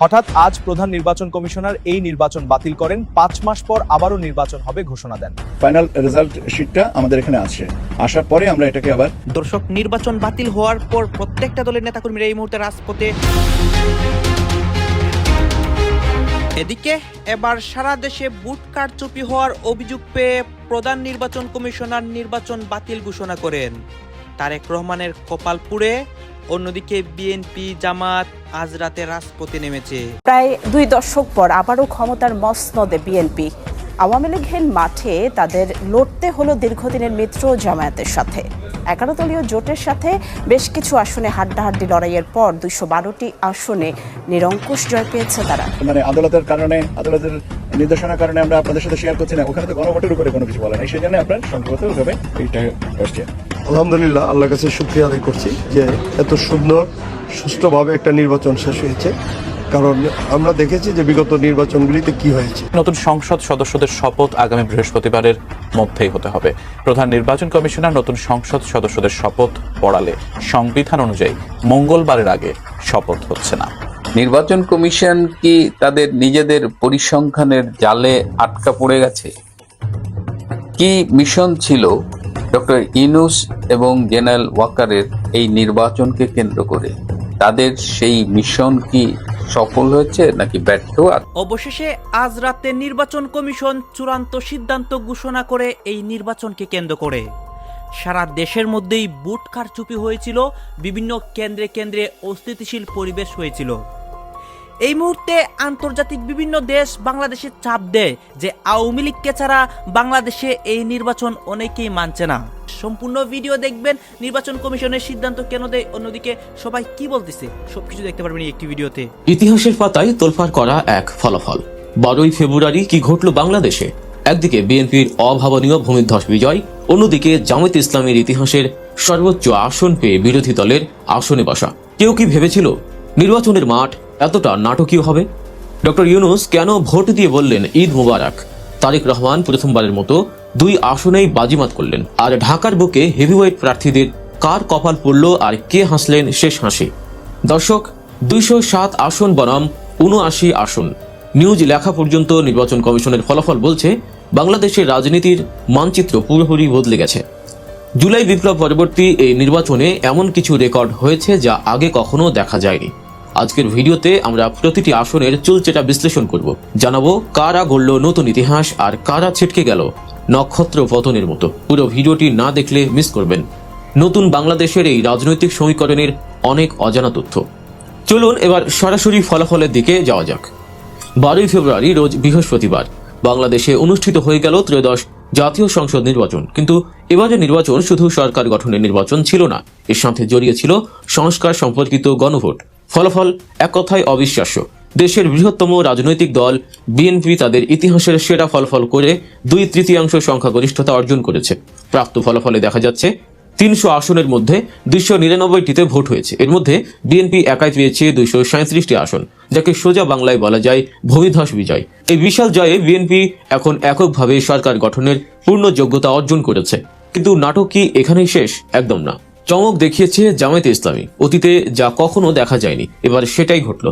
হঠাৎ আজ প্রধান নির্বাচন কমিশনার এই নির্বাচন বাতিল করেন। ৫ মাস পর আবারও নির্বাচন হবে ঘোষণা দেন। ফাইনাল রেজাল্ট শিটটা আমাদের এখানে আসছে, আসার পরে আমরা এটাকে আবার দর্শক, নির্বাচন বাতিল হওয়ার পর প্রত্যেকটা দলের নেতাকর্মীরা এই মুহূর্তে রাজপথে। এদিকে এবার সারা দেশে বুট কারচুপি হওয়ার অভিযোগ পেয়ে প্রধান নির্বাচন কমিশনার নির্বাচন বাতিল ঘোষণা করেন। তারেক রহমানের কপাল পুড়ে। অন্যদিকে বিএনপি জামাত আজ রাতে রাজপথে নেমেছে। প্রায় ২ দশক পর আবারও ক্ষমতার মসনদে বিএনপি। আওয়ামী লীগহীন মাঠে তাদের লড়তে হলো দীর্ঘদিনের মিত্র জামায়াতের সাথে। ১১ দলীয় জোটের সাথে বেশ কিছু আসনে হাড্ডাহাড্ডি লড়াইয়ের পর ২১২টি আসনে নিরঙ্কুশ জয় পেয়েছে তারা। আদালতের কারণে, আদালতের নির্দেশনার কারণে আমরা আপনাদের সাথে শেয়ার করছি না। ওখানে তো গণভোটের উপরে কোনো কিছু বলে নাই, সেই জন্য আপনার সম্ভবতভাবে এইটা আসছে। আলহামদুলিল্লাহ, আল্লাহর কাছে শুকরিয়া আদায় করছি যে এত সুন্দর সুষ্ঠুভাবে একটা নির্বাচন শেষ হয়েছে। কারণ আমরা দেখেছি যে বিগত নির্বাচনগুলিতে কি হয়েছে। নতুন সংসদ সদস্যদের শপথ আগামী বৃহস্পতিবারের মধ্যেই হতে হবে। প্রধান নির্বাচন কমিশনার নতুন সংসদ সদস্যদের শপথ পড়ালে সংবিধান অনুযায়ী মঙ্গলবারের আগে শপথ হচ্ছে না। নির্বাচন কমিশন কি তাদের নিজেদের পরিসংখ্যানের জালে আটকা পড়ে গেছে? কি মিশন ছিল ডক্টর ইউনূস এবং জেনারেল ওয়াকারের এই নির্বাচনকে কেন্দ্র করে? তাদের সেই মিশন কি সফল হয়েছে নাকি ব্যর্থ? অবশেষে আজ রাতে নির্বাচন কমিশন চূড়ান্ত সিদ্ধান্ত ঘোষণা করে এই নির্বাচনকে কেন্দ্র করে সারা দেশের মধ্যেই বুট কারচুপি হয়েছিল। বিভিন্ন কেন্দ্রে কেন্দ্রে অস্থিতিশীল পরিবেশ হয়েছিল। এই মুহূর্তে আন্তর্জাতিক বিভিন্ন দেশ বাংলাদেশে চাপ দেয় যে আওয়ামী লীগকে ছাড়া বাংলাদেশে এই নির্বাচন অনেকেই মানছে না। সম্পূর্ণ ভিডিও দেখবেন, নির্বাচন কমিশনের সিদ্ধান্ত কেন দেয়, অন্যদিকে সবাই কি বলতেছে, সবকিছু দেখতে পারবেন এই একটি ভিডিওতে। ইতিহাসের পাতায় তোলপাড় করা এক ফলাফল। 12ই ফেব্রুয়ারি কি ঘটল বাংলাদেশে? একদিকে বিএনপির অভাবনীয় ভূমিধ্বস বিজয়, অন্যদিকে জামায়াতে ইসলামের ইতিহাসের সর্বোচ্চ আসন পেয়ে বিরোধী দলের আসনে বসা। কেউ কি ভেবেছিল নির্বাচনের মাঠ এতটা নাটকীয় হবে? ডক্টর ইউনূস কেন ভোট দিয়ে বললেন ঈদ মুবারক? তারেক রহমান প্রথমবারের মতো 2 আসনেই বাজিমাত করলেন। আর ঢাকার বুকে হেভিওয়েট প্রার্থীদের কার কপাল পড়ল আর কে হাসলেন শেষ হাসি? দর্শক, 207 আসন বনাম 79 আসন। নিউজ লেখা পর্যন্ত নির্বাচন কমিশনের ফলাফল বলছে বাংলাদেশের রাজনীতির মানচিত্র পুরোপুরি বদলে গেছে। জুলাই বিপ্লব পরবর্তী এই নির্বাচনে এমন কিছু রেকর্ড হয়েছে যা আগে কখনো দেখা যায়নি। আজকের ভিডিওতে আমরা প্রতিটি আসনের চুলচেটা বিশ্লেষণ করব। জানাবো কারা গড়ল নতুন ইতিহাস আর কারা ছিটকে গেল নক্ষত্র পতনের মতো। পুরো ভিডিওটি না দেখলে মিস করবেন নতুন বাংলাদেশের এই রাজনৈতিক সমীকরণের অনেক অজানা তথ্য। চলুন এবার সরাসরি ফলাফলের দিকে যাওয়া যাক। 12ই ফেব্রুয়ারি রোজ বৃহস্পতিবার বাংলাদেশে অনুষ্ঠিত হয়ে গেল ত্রয়োদশ জাতীয় সংসদ নির্বাচন। কিন্তু এবারের নির্বাচন শুধু সরকার গঠনের নির্বাচন ছিল না, এর সাথে জড়িয়ে ছিল সংস্কার সম্পর্কিত গণভোট। ফলাফল এক কথায় অবিশ্বাস্য। দেশের বৃহত্তম রাজনৈতিক দল বিএনপি তাদের ইতিহাসের সেরা ফলাফল করে 2/3 সংখ্যাগরিষ্ঠতা অর্জন করেছে। প্রাপ্ত ফলাফলে দেখা যাচ্ছে 300 আসনের মধ্যে 299টিতে ভোট হয়েছে। এর মধ্যে বিএনপি একাই পেয়েছে 237টি আসন, যাকে সোজা বাংলায় বলা যায় ভূমিধ্বস বিজয়। এই বিশাল জয়ে বিএনপি এখন এককভাবে সরকার গঠনের পূর্ণ যোগ্যতা অর্জন করেছে। কিন্তু নাটক কি এখানেই শেষ? একদম না। চমক দেখিয়েছে জামায়াতে ইসলামী। অতীতে যা কখনো দেখা যায়নি, এবার সেটাই ঘটল।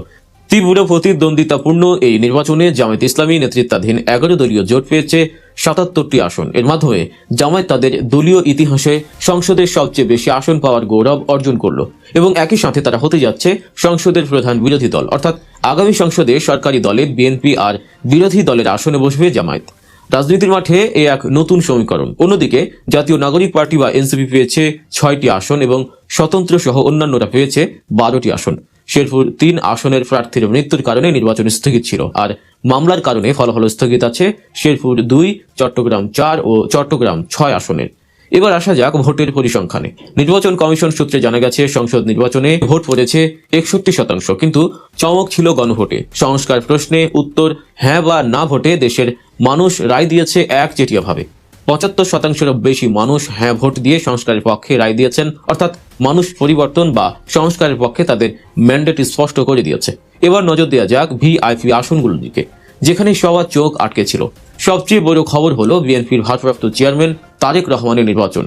তীব্র প্রতিদ্বন্দ্বিতাপূর্ণ এই নির্বাচনে জামায়াতে ইসলামী নেতৃত্বাধীন 11 দলীয় জোট পেয়েছে 77টি আসন। এর মাধ্যমে জামায়াত তাদের দলীয় ইতিহাসে সংসদের সবচেয়ে বেশি আসন পাওয়ার গৌরব অর্জন করলো এবং একই সাথে তারা হতে যাচ্ছে সংসদের প্রধান বিরোধী দল। অর্থাৎ আগামী সংসদে সরকারি দলের বিএনপি আর বিরোধী দলের আসনে বসবে জামায়াত। রাজনীতির মাঠে এ এক নতুন সমীকরণ। অন্যদিকে জাতীয় নাগরিক পার্টি বা এনসিপি পেয়েছে 6টি আসন এবং স্বতন্ত্র সহ অন্যান্যরা পেয়েছে 12টি আসন। শেরপুর 3 আসনের প্রার্থীর মৃত্যুর কারণে নির্বাচন স্থগিত ছিল, আর মামলার কারণে ফলাফল স্থগিত আছে শেরপুর 2, চট্টগ্রাম 4 ও চট্টগ্রাম 6 আসনের। এবার আসা যাক ভোটের পরিসংখ্যানে। নির্বাচন কমিশন সূত্রে জানা গেছে সংসদ নির্বাচনে ভোট পড়েছে 61%, কিন্তু চমক ছিল গণভোটে। সংস্কার প্রশ্নে উত্তর হ্যাঁ বা না ভোটে দেশের মানুষ রায় দিয়েছে একচেটিয়াভাবে। 75%-এরও বেশি মানুষ হ্যাঁ ভোট দিয়ে সংস্কারের পক্ষে রায় দিয়েছেন, অর্থাৎ মানুষ পরিবর্তন বা সংস্কারের পক্ষে তাদের ম্যান্ডেট স্পষ্ট করে দিয়েছে। এবার নজর দেওয়া যাক ভিআইপি আসনগুলোর দিকে, যেখানে সবার চোখ আটকে ছিল। সবচেয়ে বড় খবর হলো বিএনপির ভারপ্রাপ্ত চেয়ারম্যান তারেক রহমানের নির্বাচন।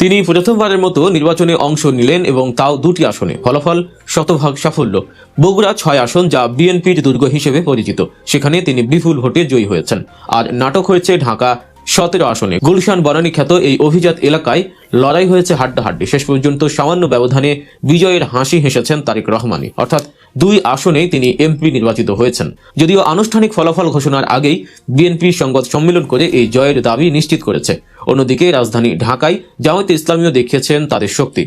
তিনি প্রথমবারের মতো নির্বাচনে অংশ নিলেন এবং তাও 2টি আসনে। ফলাফল শতভাগ সাফল্য। বগুড়া 6 আসন, যা বিএনপির দুর্গ হিসেবে পরিচিত, সেখানে তিনি বিপুল ভোটে জয়ী হয়েছেন। আর নাটক হয়েছে ঢাকা 17 আসনে। গুলশান বনানী খ্যাত এই অভিজাত এলাকায় লড়াই হয়েছে হাড্ডাহাড্ডি। শেষ পর্যন্ত সামান্য ব্যবধানে বিজয়ের হাসি হেসেছেন তারেক রহমানই, অর্থাৎ 2 আসনেই তিনি এমপি নির্বাচিত হয়েছেন। যদিও আনুষ্ঠানিক ফলাফল ঘোষণার আগেই বিএনপি সংবাদ সম্মেলন করে এই জয়ের দাবি নিশ্চিত করেছে। অন্যদিকে রাজধানী ঢাকায় জামায়াতে ইসলামীও দেখিয়েছেন তাদের শক্তি।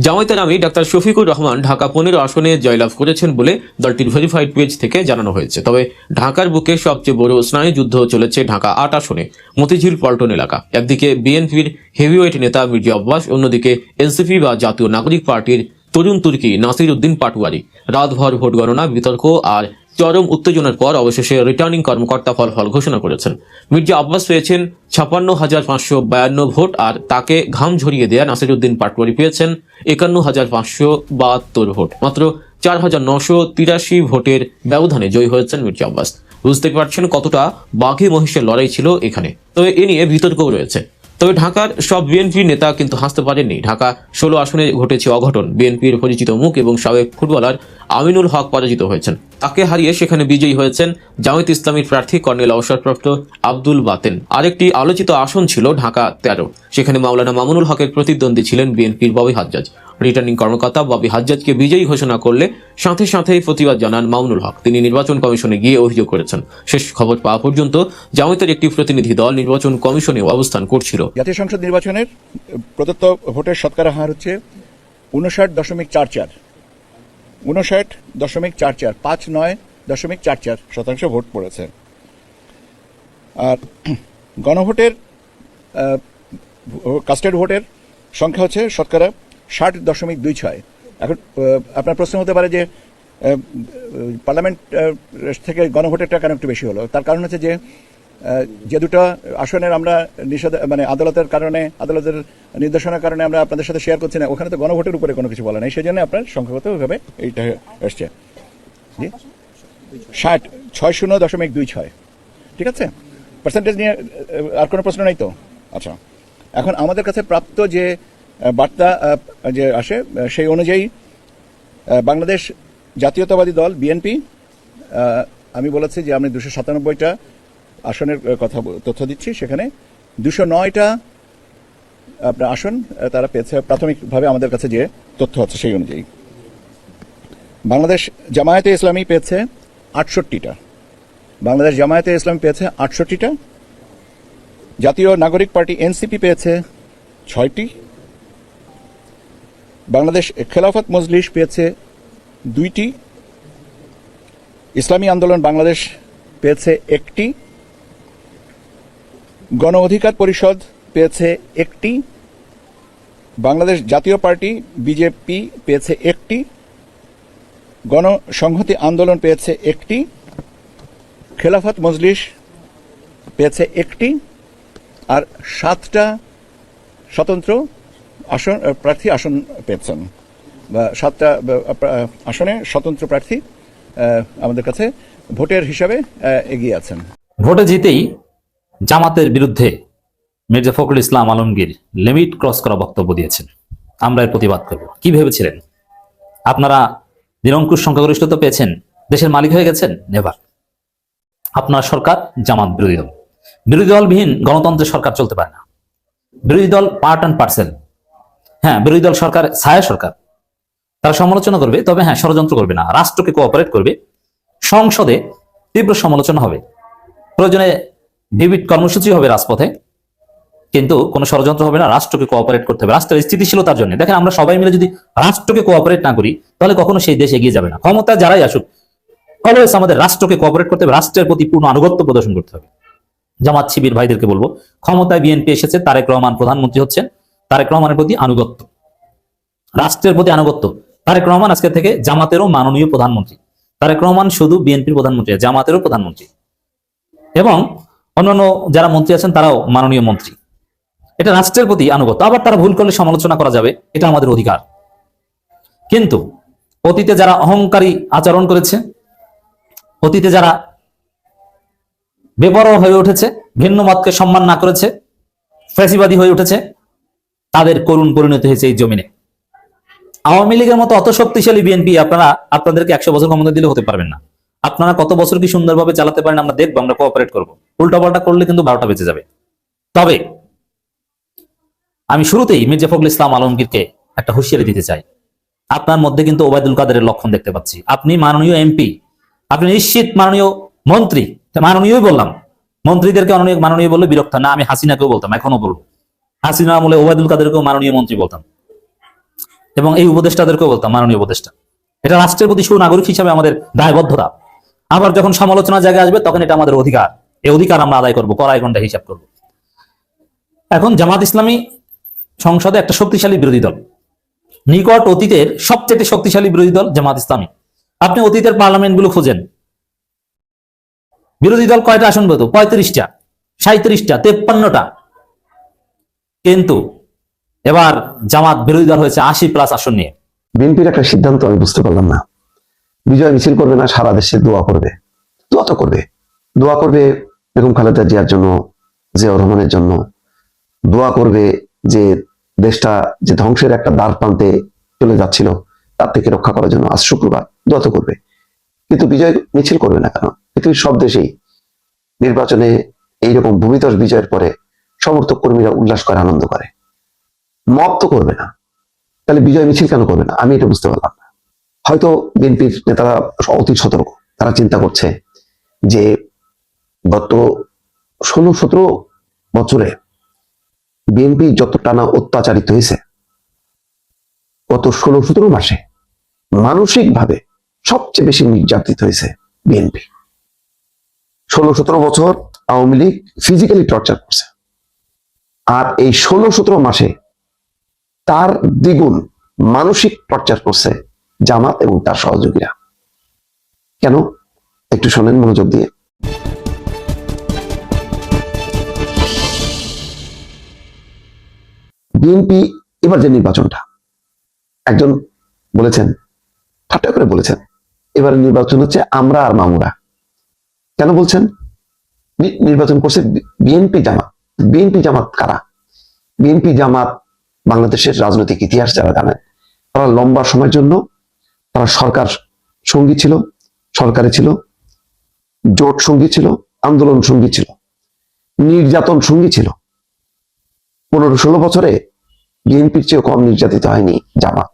জামায়াতের আমি ডাক্তার শফিকুর রহমান ঢাকা 15 আসনে জয়লাভ করেছেন বলে দলটির ভেরিফাইড পেজ থেকে জানানো হয়েছে। তবে ঢাকার বুকে সবচেয়ে বড় স্নায়ুযুদ্ধ চলেছে ঢাকা 8 আসনে, মতিঝিল পল্টন এলাকা। একদিকে বিএনপির হেভিওয়েট নেতা মির্জা আব্বাস, অন্যদিকে এনসিপি বা জাতীয় নাগরিক পার্টির তরুণ তুর্কি নাসির উদ্দিন পাটোয়ারি। রাতভর ভোট গণনা, বিতর্ক আর চরম উত্তেজনার পর অবশেষে রিটার্নিং কর্মকর্তা ফলাফল ঘোষণা করেছেন। মির্জা আব্বাস পেয়েছেন 56,552 ভোট, আর তাকে ঘাম ঝরিয়ে দেয়া নাসির উদ্দিন পাটোয়ারি পেয়েছেন 51,572 ভোট। মাত্র 4,983 ভোটের ব্যবধানে জয়ী হয়েছেন মির্জা আব্বাস। বুঝতে পারছেন কতটা বাঘে মহিষের লড়াই ছিল এখানে। তবে এ নিয়ে বিতর্কও রয়েছে। তবে ঢাকার সব বিএনপি নেতা কিন্তু হাসতে পারেননি। ঢাকা 16 আসনে ঘটেছে অঘটন। বিএনপির পরিচিত মুখ এবং সাবেক ফুটবলার আমিনুল হক পরাজিত হয়েছেন। তাকে হারিয়ে সেখানে বিজয়ী হয়েছেন জামায়াত ইসলামীর প্রার্থী কর্নেল অবসরপ্রাপ্ত আব্দুল বাতেন। আরেকটি আলোচিত আসন ছিল ঢাকা 13। সেখানে মাওলানা মামুনুল হকের প্রতিদ্বন্দ্বী ছিলেন বিএনপির ববি হাজ্জাজ। রিটার্নিং কর্মকর্তা ববি হাজ্জাজকে বিজয়ী ঘোষণা করলে সাথে সাথেই প্রতিবাদ জানান মামুনুল হক। তিনি নির্বাচন কমিশনে গিয়ে অভিযোগ করেছেন। শেষ খবর পাওয়া পর্যন্ত জামায়াতের একটি প্রতিনিধি দল নির্বাচন কমিশনেও অবস্থান করছিল। জাতীয় সংসদ নির্বাচনের প্রদত্ত ভোটের শতকরা হার হচ্ছে 59.44, 59.44, 59.44% ভোট পড়েছে। আর গণভোটের কাস্টেড ভোটের সংখ্যা হচ্ছে শতকরা 60.26। এখন আপনার প্রশ্ন হতে পারে যে পার্লামেন্ট থেকে গণভোটেরটা কেন একটু বেশি হলো। তার কারণ হচ্ছে যে দুটো আসনের আমরা আদালতের নির্দেশনার কারণে আমরা আপনাদের সাথে শেয়ার করছি না, ওখানে তো গণভোটের উপরে কোনো কিছু বলা নেই, সেই জন্য আপনার সংখ্যাগতভাবে এইটা এসছে 60.26। ঠিক আছে, পার্সেন্টেজ নিয়ে আর কোনো প্রশ্ন নাই তো? আচ্ছা, এখন আমাদের কাছে প্রাপ্ত যে বার্তা যে আসে সেই অনুযায়ী বাংলাদেশ জাতীয়তাবাদী দল বিএনপি, আমি বলেছি যে আমি 297টা আসনের কথা তথ্য দিচ্ছি, সেখানে 209টা আপনার আসন তারা পেয়েছে প্রাথমিকভাবে আমাদের কাছে যে তথ্য হচ্ছে সেই অনুযায়ী। বাংলাদেশ জামায়াতে ইসলামী পেয়েছে 68টা, বাংলাদেশ জামায়াতে ইসলামী পেয়েছে 68টা, জাতীয় নাগরিক পার্টি এনসিপি পেয়েছে 6টি, বাংলাদেশ খেলাফত মজলিস পেয়েছে 2টি, ইসলামী আন্দোলন বাংলাদেশ পেয়েছে 1টি, গণ অধিকার পরিষদ পেয়েছে 1টি, বাংলাদেশ জাতীয় পার্টি বিজেপি পেয়েছে 1টি, গণসংহতি আন্দোলন পেয়েছে 1টি, খেলাফত মজলিস পেয়েছে 1টি, আর 7টা স্বতন্ত্র আসন প্রার্থী আসন পেয়েছেন, বা 7টা আসনে স্বতন্ত্র প্রার্থী আমাদের কাছে ভোটের হিসাবে এগিয়ে আছেন। ভোটে জিতেই জামাতের বিরুদ্ধে মির্জা ফখরুল ইসলাম আলমগীর লিমিট ক্রস করা বক্তব্য দিয়েছেন। আমরা এর প্রতিবাদ করব। কি ভেবেছিলেন আপনারা? নিরঙ্কুশ সংখ্যাগরিষ্ঠতা পেয়েছেন, দেশের মালিক হয়ে গেছেন? নেভার। আপনার সরকার জামাত বিরোধী দল। বিরোধী দলবিহীন গণতন্ত্রের সরকার চলতে পারে না। বিরোধী দল পার্ট অ্যান্ড পার্সেল। হ্যাঁ, বিরোধী দল সরকার ছায়া সরকার, তারা সমালোচনা করবে, তবে হ্যাঁ ষড়যন্ত্র করবে না, রাষ্ট্রকে কোঅপারেট করবে। সংসদে তীব্র সমালোচনা হবে, প্রয়োজনে ভিভিড কর্মসূচি হবে রাজপথে, কিন্তু কোনো ষড়যন্ত্র হবে না। রাষ্ট্রকে কোঅপারেট করতে হবে, রাষ্ট্রের স্থিতিশীলতার জন্য। দেখেন, আমরা সবাই মিলে যদি রাষ্ট্রকে কোঅপারেট না করি, তাহলে কখনো সেই দেশ এগিয়ে যাবে না। ক্ষমতা যারাই আসুক, অলওয়েজ আমাদের রাষ্ট্রকে কোঅপারেট করতে হবে, রাষ্ট্রের প্রতি পূর্ণ আনুগত্য প্রদর্শন করতে হবে। জামাত শিবির ভাইদেরকে বলবো, ক্ষমতায় বিএনপি এসেছে, তারেক রহমান প্রধানমন্ত্রী হচ্ছেন, তারেক রহমানের প্রতি আনুগত্য, রাষ্ট্রের প্রতি আনুগত্য। তারেক রহমান আজকে থেকে জামাতেরও মাননীয় প্রধানমন্ত্রী। তারেক রহমান শুধু বিএনপির প্রধানমন্ত্রী, জামাতেরও প্রধানমন্ত্রী, এবং অন্যান্য যারা মন্ত্রী আছেন তারাও মাননীয় মন্ত্রী। এটা রাষ্ট্রের প্রতি আনুগত্য। আবার তারা ভুল করলে সমালোচনা করা যাবে, এটা আমাদের অধিকার। কিন্তু অতীতে যারা অহংকারী আচরণ করেছে, অতীতে যারা বেপরোয়া হয়ে উঠেছে, ভিন্ন মতকে সম্মান না করেছে, ফ্যাসিবাদী হয়ে উঠেছে, তাদের করুণ পরিণতি হয়েছে এই জমিনে। আওয়ামী লীগের মতো অত শক্তিশালী বিএনপি আপনারা আপনাদেরকে 100 বছর ক্ষমতা দিলে হতে পারবেন না। আপনারা কত বছর কি সুন্দরভাবে চালাতে পারেন আমরা দেখবো, আমরা কোঅপারেট করবো। উল্টাপাল্টা করলে কিন্তু 12টা বেঁচে যাবে। তবে আমি শুরুতেই মির্জা ফখরুল ইসলাম আলমগীরকে একটা হুঁশিয়ারি দিতে চাই। আপনার মধ্যে কিন্তু ওবায়দুল কাদেরের লক্ষণ দেখতে পাচ্ছি। আপনি মাননীয় এমপি, আপনি নিশ্চিত মাননীয় মন্ত্রী। মাননীয় বললাম, মন্ত্রীদেরকে মাননীয় বললে বিরক্ত না। আমি হাসিনাকেও বলতাম, এখনো বলবো। হাসিনা আমলে ওবায়দুল কাদেরকেও মাননীয় মন্ত্রী বলতাম, এবং এই উপদেষ্টাদেরকেও বলতাম মাননীয় উপদেষ্টা। এটা রাষ্ট্রের প্রতি সুনাগরিক হিসাবে আমাদের দায়বদ্ধতা। আবার যখন সমালোচনার জায়গায় আসবে তখন এটা আমাদের অধিকার। এই অধিকার আমরা আদায় করবো, কড়াই ঘন্টা হিসাব করবো। এখন জামাত ইসলামী সংসদে একটা শক্তিশালী বিরোধী দল, নিকট অতীতের সবচেয়ে শক্তিশালী বিরোধী দল জামাত ইসলামী। আপনি অতীতের পার্লামেন্ট গুলো খুঁজেন, বিরোধী দল কয়টা আসন পেত? 35টা, 37টা, 53টা। কিন্তু এবার জামাত বিরোধী দল হয়েছে 80+ আসন নিয়ে। বিএনপির একটা সিদ্ধান্ত আমি বুঝতে পারলাম না। বিজয় মিছিল করবে না, সারা দেশে দোয়া করবে। দোয়া তো করবে, দোয়া করবে বেগম খালেদা জিয়ার জন্য, জিয়াউর রহমানের জন্য। দোয়া করবে যে দেশটা যে ধ্বংসের একটা দ্বার প্রান্তে চলে যাচ্ছিল তার থেকে রক্ষা করার জন্য। আজ শুক্রবার, দোয়া তো করবে, কিন্তু বিজয় মিছিল করবে না কেন? পৃথিবীর সব দেশেই নির্বাচনে এইরকম ভূমিধস বিজয়ের পরে সমর্থক কর্মীরা উল্লাস করে, আনন্দ করে, মব তো করবে না। তাহলে বিজয় মিছিল কেন করবে না? আমি এটা বুঝতে পারলাম না। হয়তো বিএনপির নেতারা অতি সতর্ক, তারা চিন্তা করছে যে গত 16-17 বছরে বিএনপি যত টানা অত্যাচারিত হয়েছে, গত 16-17 মাসে মানসিকভাবে সবচেয়ে বেশি নির্যাতিত হয়েছে বিএনপি। 16-17 বছর আওয়ামী লীগ ফিজিক্যালি টর্চার করছে, আর এই 16-17 মাসে তার দ্বিগুণ মানসিক টর্চার করছে জামাত এবং তার সহযোগীরা। কেন? একটু শোনেন মনোযোগ দিয়ে। বিএনপি এবার যে নির্বাচনটা, একজন বলেছেন, ঠাট্টা করে বলেছেন, এবার নির্বাচন হচ্ছে আমরা আর মামুরা। কেন বলছেন? নির্বাচন করছে বিএনপি জামাত। বিএনপি জামাত কারা? বিএনপি জামাত বাংলাদেশের রাজনৈতিক ইতিহাস যারা জানেন, তারা লম্বা সময়ের জন্য তারা সরকার সঙ্গী ছিল, সরকারে ছিল, জোট সঙ্গী ছিল, আন্দোলন সঙ্গী ছিল, নির্যাতন সঙ্গী ছিল। 15-16 বছরে বিএনপির চেয়ে কম নির্যাতিত হয়নি জামাত।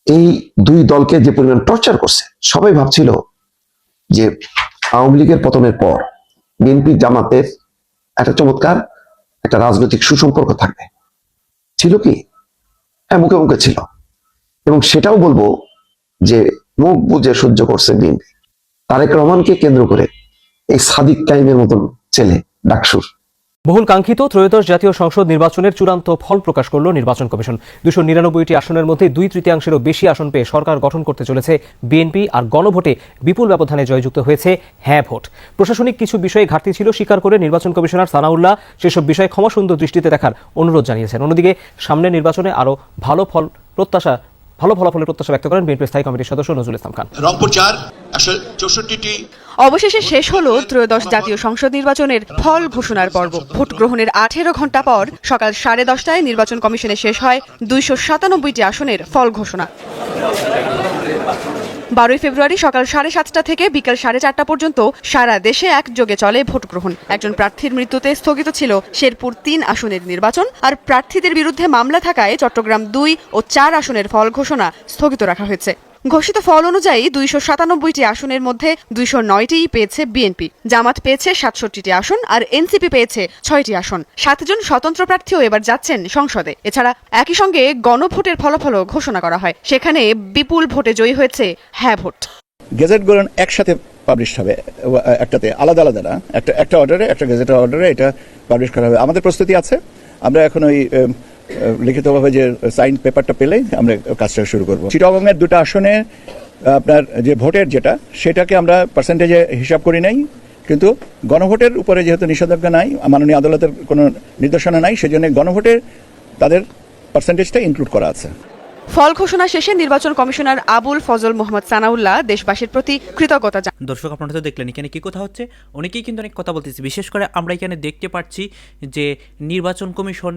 এই দুই দলকে যে পরিমাণ টর্চার করছে, সবাই ভাবছিল যে আওয়ামী লীগের পতনের পর বিএনপি জামাতের একটা চমৎকার একটা রাজনৈতিক সুসম্পর্ক থাকবে। ছিল কি? হ্যাঁ, মুখে মুখে ছিল। এবং সেটাও বলবো যে মুখ বুঝে সহ্য করছে বিএনপি। তারেক রহমানকে কেন্দ্র করে এই সাদিক কাইমের মতন ছেলে ডাকসুর। বহুল কাঙ্ক্ষিত ত্রয়োদশ জাতীয় সংসদ নির্বাচনের চূড়ান্ত ফল প্রকাশ করল নির্বাচন কমিশন। 299টি আসনের মধ্যে 2/3-এরও বেশি আসন পেয়ে সরকার গঠন করতে চলেছে বিএনপি। আর গণভোটে বিপুল ব্যবধানে জয়যুক্ত হয়েছে হ্যাঁ ভোট। প্রশাসনিক কিছু বিষয়ে ঘাটতি ছিল স্বীকার করে নির্বাচন কমিশনার সানাউল্লাহ সেসব বিষয়ে ক্ষমাসুন্দর দৃষ্টিতে দেখার অনুরোধ জানিয়েছেন। অন্যদিকে সামনের নির্বাচনে আরও ভালো ফলাফলের প্রত্যাশা ব্যক্ত করেন বিএনপি স্থায়ী কমিটির সদস্য নজরুল ইসলাম খান। রংপুর 4 164টি। অবশেষে শেষ হলো ত্রয়োদশ জাতীয় সংসদ নির্বাচনের ফল ঘোষণার পর্ব। ভোট গ্রহণের 18 ঘন্টা পর সকাল 10:30টায় নির্বাচন কমিশনে শেষ হয় 297টি আসনের ফল ঘোষণা। 12 ফেব্রুয়ারি সকাল 7:30টা থেকে বিকেল 4:30টা পর্যন্ত সারা দেশে একযোগে চলে ভোট গ্রহণ। একজন প্রার্থীর মৃত্যুতে স্থগিত ছিল শেরপুর 3 আসনের নির্বাচন। আর প্রার্থীদের বিরুদ্ধে মামলা থাকায় চট্টগ্রাম 2 ও 4 আসনের ফল ঘোষণা স্থগিত রাখা হয়েছে। ঘোষিত ফল অনুযায়ী 297টি আসনের মধ্যে 209টিই পেয়েছে বিএনপি। জামাত পেয়েছে 67টি আসন, আর এনসিপি পেয়েছে 6টি আসন। 7 জন স্বতন্ত্র প্রার্থীও এবার যাচ্ছেন সংসদে। এছাড়া একই সঙ্গে গণভোটের ফলাফলও ঘোষণা করা হয়। সেখানে বিপুল ভোটে জয়ী হয়েছে হ্যাঁ ভোট। গেজেটগুলো একসাথে পাবলিশ হবে, একটাতে আলাদা আলাদা না, একটা অর্ডারে, একটা গেজেট অর্ডারে এটা পাবলিশ করা হবে। আমাদের প্রস্তুতি আছে, আমরা এখন ওই লিখিতভাবে যে সাইন পেপারটা পেলেই আমরা কাজটা শুরু করবো। চিটাগংয়ের 2টা আসনে আপনার যে ভোটের যেটা, সেটাকে আমরা পার্সেন্টেজে হিসাব করি নাই, কিন্তু গণভোটের উপরে যেহেতু নিষেধাজ্ঞা নাই, মাননীয় আদালতের কোনো নির্দেশনা নাই, সেজন্য গণভোটের তাদের পার্সেন্টেজটা ইনক্লুড করা আছে। ফল ঘোষণা শেষে নির্বাচন কমিশনার আবুল ফজল মোহাম্মদ সানাউল্লাহ দেশবাসীর প্রতি কৃতজ্ঞতা জানান। দর্শক, আপনারা তো দেখলেন এখানে কি কথা হচ্ছে, অনেকেই কিন্তু অনেক কথা বলতেছে। বিশেষ করে আমরা এখানে দেখতে পাচ্ছি যে নির্বাচন কমিশন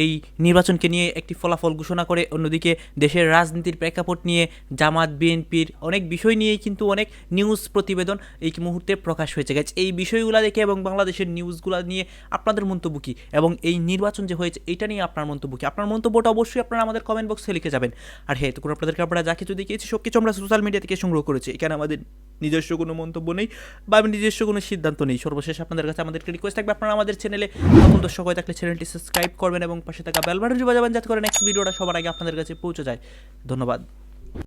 এই নির্বাচনকে নিয়ে একটি ফলাফল ঘোষণা করে, অন্যদিকে দেশের রাজনীতির প্রেক্ষাপট নিয়ে জামাত বিএনপির অনেক বিষয় নিয়েই কিন্তু অনেক নিউজ প্রতিবেদন এই মুহূর্তে প্রকাশ হয়েছে গেছে। এই বিষয়গুলো দেখে এবং বাংলাদেশের নিউজগুলো নিয়ে আপনাদের মন্তব্য কী, এবং এই নির্বাচন যে হয়েছে এটা নিয়ে আপনার মন্তব্য কী? আপনার মন্তব্যটা অবশ্যই আপনারা আমাদের কমেন্ট বক্সে লিখে যাবেন। আর হ্যাঁ, তখন আপনাদেরকে আমরা যা কিছু দেখিয়েছি সব কিছু আমরা সোশ্যাল মিডিয়া থেকে সংগ্রহ করেছি। এখানে আমাদের নিজস্ব কোনো মন্তব্য নেই বা নিজস্ব কোনো সিদ্ধান্ত নেই। সর্বশেষ আপনাদের কাছে আমাদের রিকোয়েস্ট থাকবে, আপনারা আমাদের চ্যানেলে নতুন দর্শক হয়ে থাকলে চ্যানেলটি সাবস্ক্রাইব করবেন এবং পাশে থাকা বেল বাটনটি বাজাবেন, যাতে করে নেক্সট ভিডিওটা সবার আগে আপনাদের কাছে পৌঁছে যায়। ধন্যবাদ।